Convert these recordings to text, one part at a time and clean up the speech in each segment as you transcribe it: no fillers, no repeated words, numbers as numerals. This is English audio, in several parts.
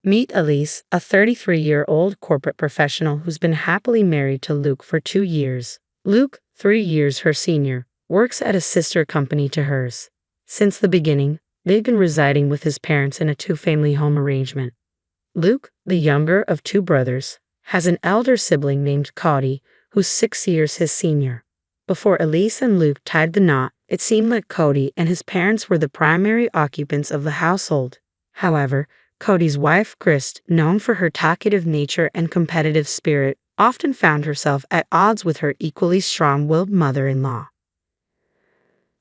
Meet Elise, a 33-year-old corporate professional who's been happily married to Luke for 2 years. Luke, 3 years her senior, works at a sister company to hers. Since the beginning, they've been residing with his parents in a two-family home arrangement. Luke, the younger of 2 brothers, has an elder sibling named Cody, who's 6 years his senior. Before Elise and Luke tied the knot, it seemed like Cody and his parents were the primary occupants of the household. However, Cody's wife, Krist, known for her talkative nature and competitive spirit, often found herself at odds with her equally strong-willed mother-in-law.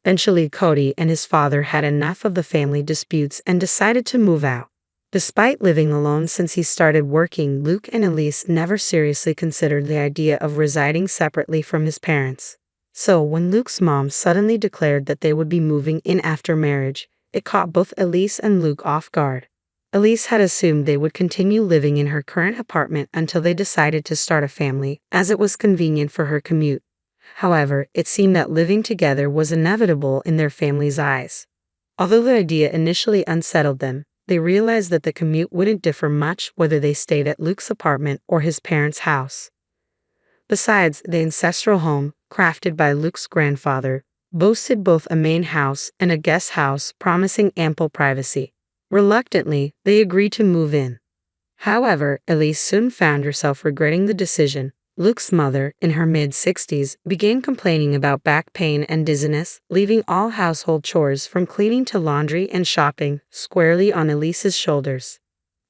Eventually, Cody and his father had enough of the family disputes and decided to move out. Despite living alone since he started working, Luke and Elise never seriously considered the idea of residing separately from his parents. So, when Luke's mom suddenly declared that they would be moving in after marriage, it caught both Elise and Luke off guard. Elise had assumed they would continue living in her current apartment until they decided to start a family, as it was convenient for her commute. However, it seemed that living together was inevitable in their family's eyes. Although the idea initially unsettled them, they realized that the commute wouldn't differ much whether they stayed at Luke's apartment or his parents' house. Besides, the ancestral home, crafted by Luke's grandfather, boasted both a main house and a guest house, promising ample privacy. Reluctantly, they agreed to move in. However, Elise soon found herself regretting the decision. Luke's mother, in her mid-60s, began complaining about back pain and dizziness, leaving all household chores from cleaning to laundry and shopping squarely on Elise's shoulders.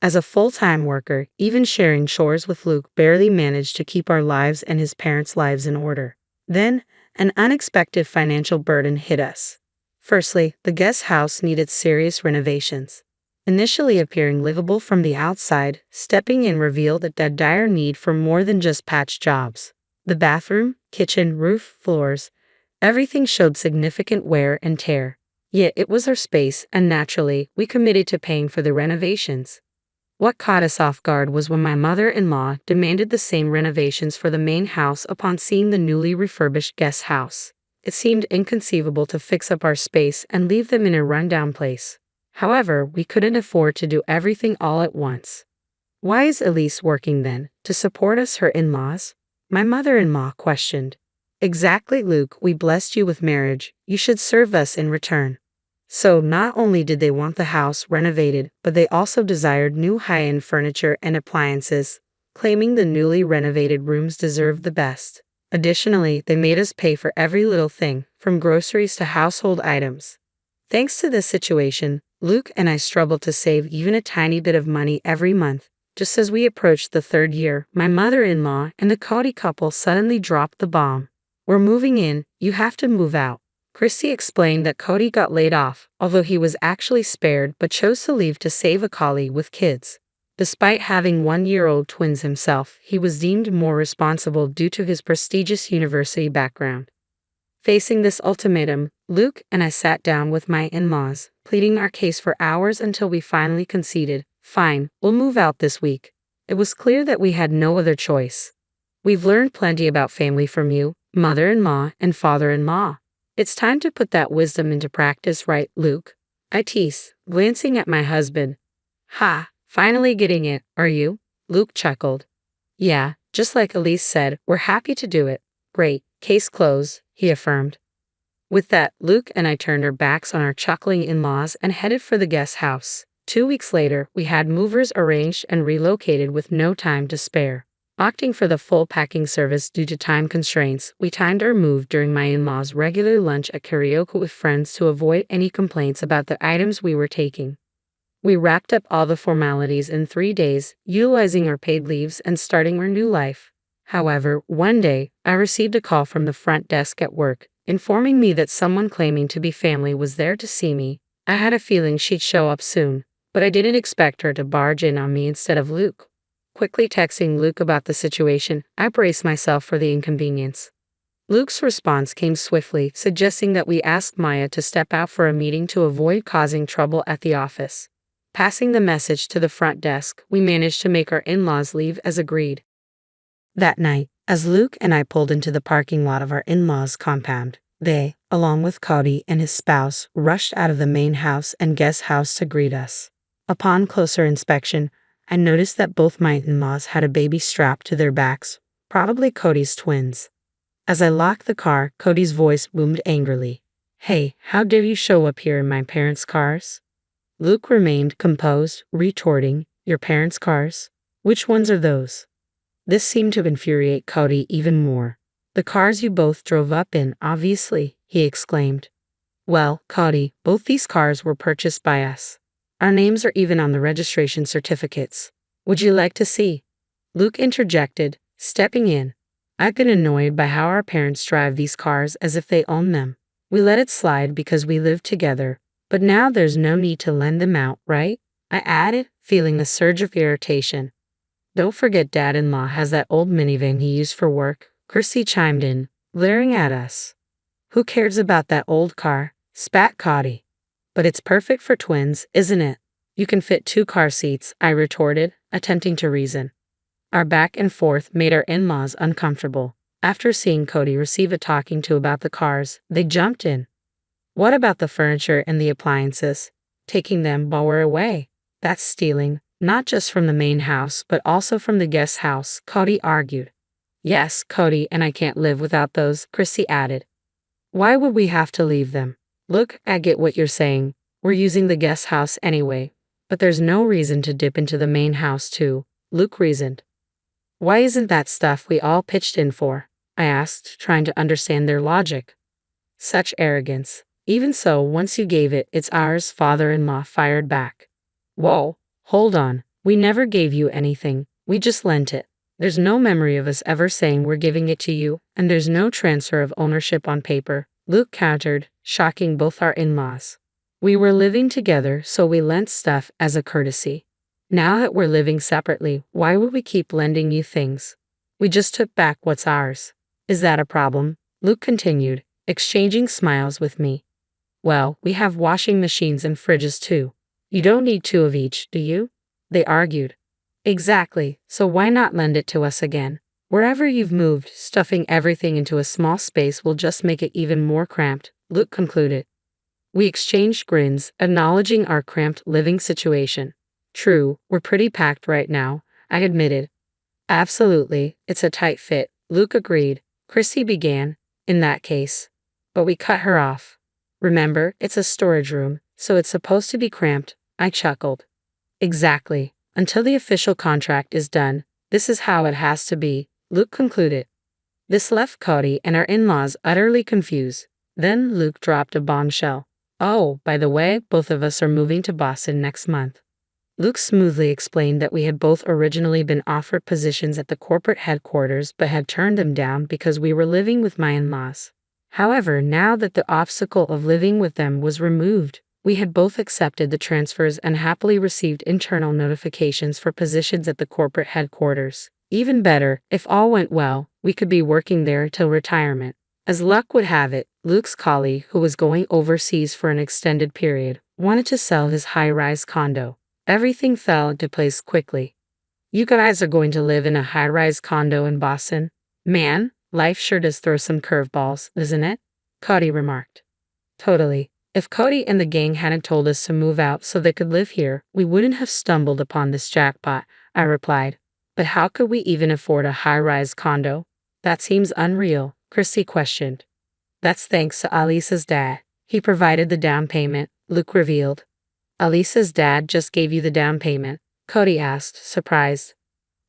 As a full-time worker, even sharing chores with Luke barely managed to keep our lives and his parents' lives in order. Then, an unexpected financial burden hit us. Firstly, the guest house needed serious renovations. Initially appearing livable from the outside, stepping in revealed a dire need for more than just patch jobs. The bathroom, kitchen, roof, floors, everything showed significant wear and tear. Yet it was our space, and naturally, we committed to paying for the renovations. What caught us off guard was when my mother-in-law demanded the same renovations for the main house upon seeing the newly refurbished guest house. It seemed inconceivable to fix up our space and leave them in a rundown place. However, we couldn't afford to do everything all at once. Why is Elise working then? To support us, her in-laws? My mother-in-law questioned. Exactly, Luke, we blessed you with marriage. You should serve us in return. So not only did they want the house renovated, but they also desired new high-end furniture and appliances, claiming the newly renovated rooms deserved the best. Additionally, they made us pay for every little thing, from groceries to household items. Thanks to this situation, Luke and I struggled to save even a tiny bit of money every month. Just as we approached the 3rd year, my mother-in-law and the Cody couple suddenly dropped the bomb. We're moving in, you have to move out. Christy explained that Cody got laid off, although he was actually spared but chose to leave to save a colleague with kids. Despite having 1-year-old twins himself, he was deemed more responsible due to his prestigious university background. Facing this ultimatum, Luke and I sat down with my in-laws, pleading our case for hours until we finally conceded. Fine, we'll move out this week. It was clear that we had no other choice. We've learned plenty about family from you, mother-in-law and father-in-law. It's time to put that wisdom into practice, right, Luke? I teased, glancing at my husband. Ha, finally getting it, are you? Luke chuckled. Yeah, just like Elise said, we're happy to do it. Great, case closed, he affirmed. With that, Luke and I turned our backs on our chuckling in-laws and headed for the guest house. 2 weeks later, we had movers arranged and relocated with no time to spare. Opting for the full packing service due to time constraints, we timed our move during my in-laws' regular lunch at karaoke with friends to avoid any complaints about the items we were taking. We wrapped up all the formalities in 3 days, utilizing our paid leaves and starting our new life. However, one day, I received a call from the front desk at work, informing me that someone claiming to be family was there to see me. I had a feeling she'd show up soon, but I didn't expect her to barge in on me instead of Luke. Quickly texting Luke about the situation, I braced myself for the inconvenience. Luke's response came swiftly, suggesting that we ask Maya to step out for a meeting to avoid causing trouble at the office. Passing the message to the front desk, we managed to make our in-laws leave as agreed. That night, as Luke and I pulled into the parking lot of our in-laws' compound, they, along with Cody and his spouse, rushed out of the main house and guest house to greet us. Upon closer inspection, I noticed that both my in-laws had a baby strapped to their backs, probably Cody's twins. As I locked the car, Cody's voice boomed angrily. Hey, how dare you show up here in my parents' cars? Luke remained composed, retorting, Your parents' cars? Which ones are those? This seemed to infuriate Cody even more. The cars you both drove up in, obviously, he exclaimed. Well, Cody, both these cars were purchased by us. Our names are even on the registration certificates. Would you like to see? Luke interjected, stepping in. I've been annoyed by how our parents drive these cars as if they own them. We let it slide because we live together, but now there's no need to lend them out, right? I added, feeling a surge of irritation. Don't forget Dad-in-law has that old minivan he used for work, Chrissy chimed in, glaring at us. Who cares about that old car? Spat Cody. But it's perfect for twins, isn't it? You can fit 2 car seats, I retorted, attempting to reason. Our back and forth made our in-laws uncomfortable. After seeing Cody receive a talking to about the cars, they jumped in. What about the furniture and the appliances? Taking them while we're away. That's stealing, not just from the main house, but also from the guest house, Cody argued. Yes, Cody and I can't live without those, Chrissy added. Why would we have to leave them? Look, I get what you're saying. We're using the guest house anyway. But there's no reason to dip into the main house too, Luke reasoned. Why isn't that stuff we all pitched in for? I asked, trying to understand their logic. Such arrogance. Even so, once you gave it, it's ours, father-in-law fired back. Whoa, hold on. We never gave you anything. We just lent it. There's no memory of us ever saying we're giving it to you, and there's no transfer of ownership on paper, Luke countered, shocking both our in-laws. We were living together, so we lent stuff as a courtesy. Now that we're living separately, why would we keep lending you things? We just took back what's ours. Is that a problem? Luke continued, exchanging smiles with me. Well, we have washing machines and fridges too. You don't need 2 of each, do you? They argued. Exactly, so why not lend it to us again? Wherever you've moved, stuffing everything into a small space will just make it even more cramped, Luke concluded. We exchanged grins, acknowledging our cramped living situation. True, we're pretty packed right now, I admitted. Absolutely, it's a tight fit, Luke agreed. Chrissy began, in that case. But we cut her off. Remember, it's a storage room, so it's supposed to be cramped, I chuckled. Exactly. Until the official contract is done, this is how it has to be, Luke concluded. This left Cody and our in-laws utterly confused. Then Luke dropped a bombshell. Oh, by the way, both of us are moving to Boston next month. Luke smoothly explained that we had both originally been offered positions at the corporate headquarters but had turned them down because we were living with my in-laws. However, now that the obstacle of living with them was removed, we had both accepted the transfers and happily received internal notifications for positions at the corporate headquarters. Even better, if all went well, we could be working there till retirement. As luck would have it, Luke's colleague, who was going overseas for an extended period, wanted to sell his high-rise condo. Everything fell into place quickly. You guys are going to live in a high-rise condo in Boston? Man, life sure does throw some curveballs, doesn't it? Cody remarked. Totally. If Cody and the gang hadn't told us to move out so they could live here, we wouldn't have stumbled upon this jackpot, I replied. But how could we even afford a high-rise condo? That seems unreal, Chrissy questioned. That's thanks to Alisa's dad. He provided the down payment, Luke revealed. Alisa's dad just gave you the down payment? Cody asked, surprised.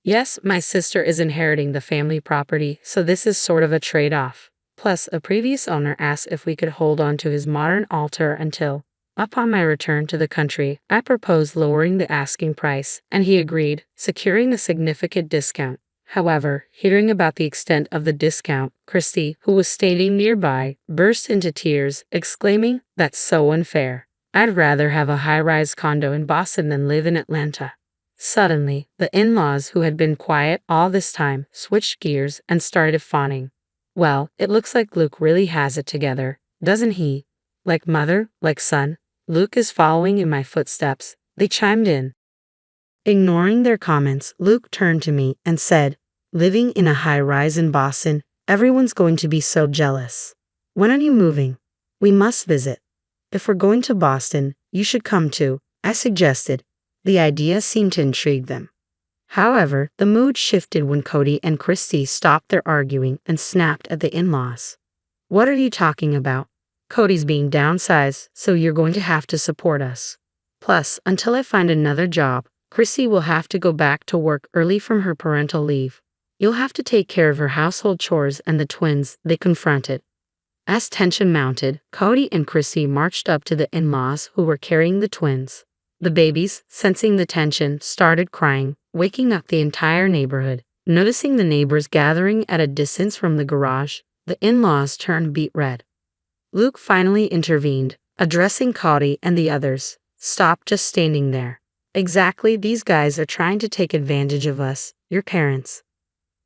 Yes, my sister is inheriting the family property, so this is sort of a trade-off. Plus, a previous owner asked if we could hold on to his modern altar until, upon my return to the country, I proposed lowering the asking price, and he agreed, securing a significant discount. However, hearing about the extent of the discount, Christy, who was standing nearby, burst into tears, exclaiming, "That's so unfair. I'd rather have a high-rise condo in Boston than live in Atlanta." Suddenly, the in-laws, who had been quiet all this time, switched gears and started fawning. Well, it looks like Luke really has it together, doesn't he? Like mother, like son. Luke is following in my footsteps, they chimed in. Ignoring their comments, Luke turned to me and said, living in a high-rise in Boston, everyone's going to be so jealous. When are you moving? We must visit. If we're going to Boston, you should come too, I suggested. The idea seemed to intrigue them. However, the mood shifted when Cody and Christy stopped their arguing and snapped at the in-laws. "What are you talking about? Cody's being downsized, so you're going to have to support us. Plus, until I find another job, Christy will have to go back to work early from her parental leave. You'll have to take care of her household chores and the twins," they confronted. As tension mounted, Cody and Christy marched up to the in-laws who were carrying the twins. The babies, sensing the tension, started crying, waking up the entire neighborhood. Noticing the neighbors gathering at a distance from the garage, the in-laws turned beet red. Luke finally intervened, addressing Cody and the others. "Stop just standing there. Exactly, these guys are trying to take advantage of us, your parents."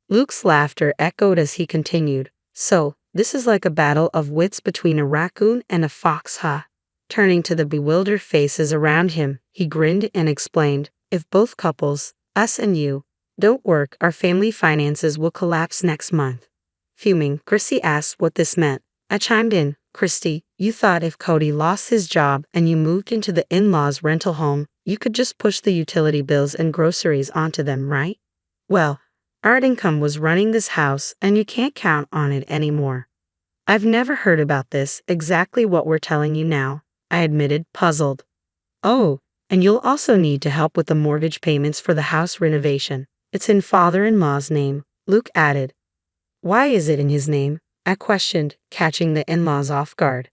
Luke's laughter echoed as he continued, "So, this is like a battle of wits between a raccoon and a fox, huh?" Turning to the bewildered faces around him, he grinned and explained, "If both couples, us and you, don't work, our family finances will collapse next month." Fuming, Christy asked what this meant. I chimed in, "Christy, you thought if Cody lost his job and you moved into the in-laws' rental home, you could just push the utility bills and groceries onto them, right? Well, our income was running this house and you can't count on it anymore." "I've never heard about this, exactly what we're telling you now," I admitted, puzzled. "Oh, and you'll also need to help with the mortgage payments for the house renovation. It's in father-in-law's name," Luke added. "Why is it in his name?" I questioned, catching the in-laws off guard.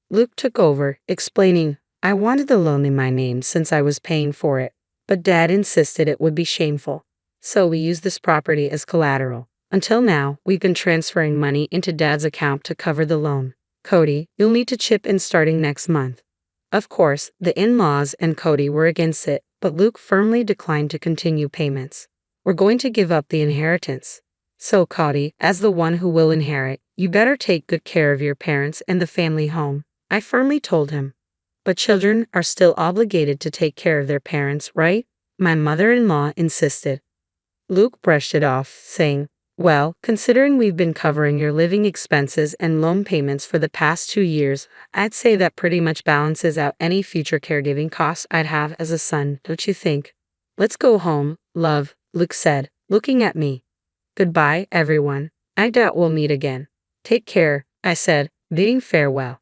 Luke took over, explaining, "I wanted the loan in my name since I was paying for it, but Dad insisted it would be shameful. So we used this property as collateral. Until now, we've been transferring money into Dad's account to cover the loan. Cody, you'll need to chip in starting next month." Of course, the in-laws and Cody were against it, but Luke firmly declined to continue payments. "We're going to give up the inheritance. So Cody, as the one who will inherit, you better take good care of your parents and the family home," I firmly told him. "But children are still obligated to take care of their parents, right?" my mother-in-law insisted. Luke brushed it off, saying, "Well, considering we've been covering your living expenses and loan payments for the past 2 years, I'd say that pretty much balances out any future caregiving costs I'd have as a son, don't you think?" "Let's go home, love," Luke said, looking at me. "Goodbye, everyone. I doubt we'll meet again." "Take care," I said, bidding farewell.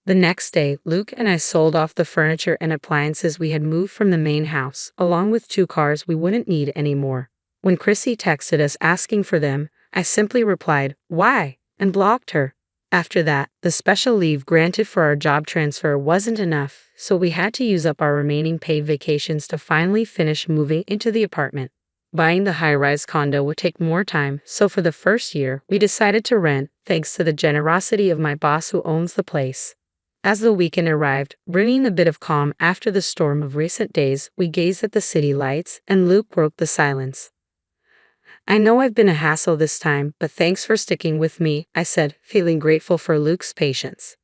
The next day, Luke and I sold off the furniture and appliances we had moved from the main house, along with 2 cars we wouldn't need anymore. When Chrissy texted us asking for them, I simply replied, "Why?" and blocked her. After that, the special leave granted for our job transfer wasn't enough, so we had to use up our remaining paid vacations to finally finish moving into the apartment. Buying the high-rise condo would take more time, so for the first year, we decided to rent, thanks to the generosity of my boss who owns the place. As the weekend arrived, bringing a bit of calm after the storm of recent days, we gazed at the city lights, and Luke broke the silence. "I know I've been a hassle this time, but thanks for sticking with me," I said, feeling grateful for Luke's patience.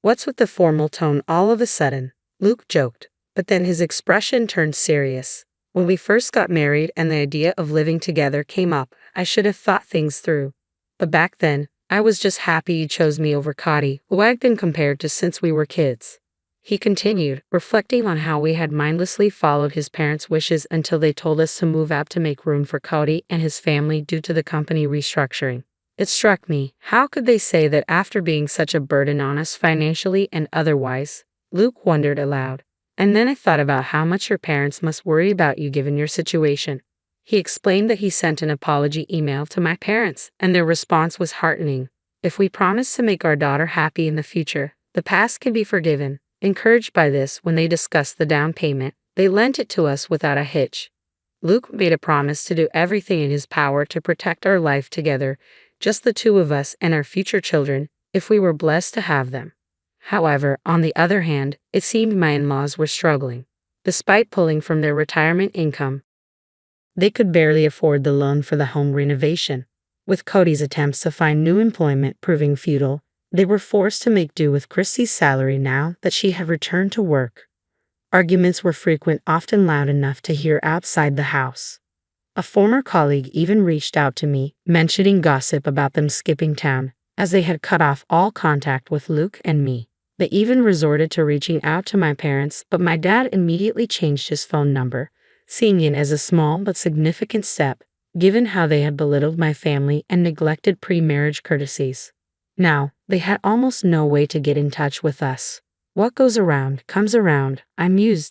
"What's with the formal tone all of a sudden?" Luke joked, but then his expression turned serious. "When we first got married and the idea of living together came up, I should have thought things through. But back then, I was just happy you chose me over Cody, who I'd been compared to since we were kids." He continued, reflecting on how we had mindlessly followed his parents' wishes until they told us to move out to make room for Cody and his family due to the company restructuring. It struck me, how could they say that after being such a burden on us financially and otherwise? Luke wondered aloud. "And then I thought about how much your parents must worry about you given your situation." He explained that he sent an apology email to my parents, and their response was heartening. "If we promise to make our daughter happy in the future, the past can be forgiven." Encouraged by this, when they discussed the down payment, they lent it to us without a hitch. Luke made a promise to do everything in his power to protect our life together, just the 2 of us and our future children, if we were blessed to have them. However, on the other hand, it seemed my in-laws were struggling. Despite pulling from their retirement income, they could barely afford the loan for the home renovation. With Cody's attempts to find new employment proving futile, they were forced to make do with Christy's salary now that she had returned to work. Arguments were frequent, often loud enough to hear outside the house. A former colleague even reached out to me, mentioning gossip about them skipping town, as they had cut off all contact with Luke and me. They even resorted to reaching out to my parents, but my dad immediately changed his phone number, seeing it as a small but significant step, given how they had belittled my family and neglected pre-marriage courtesies. Now, they had almost no way to get in touch with us. What goes around comes around, I mused.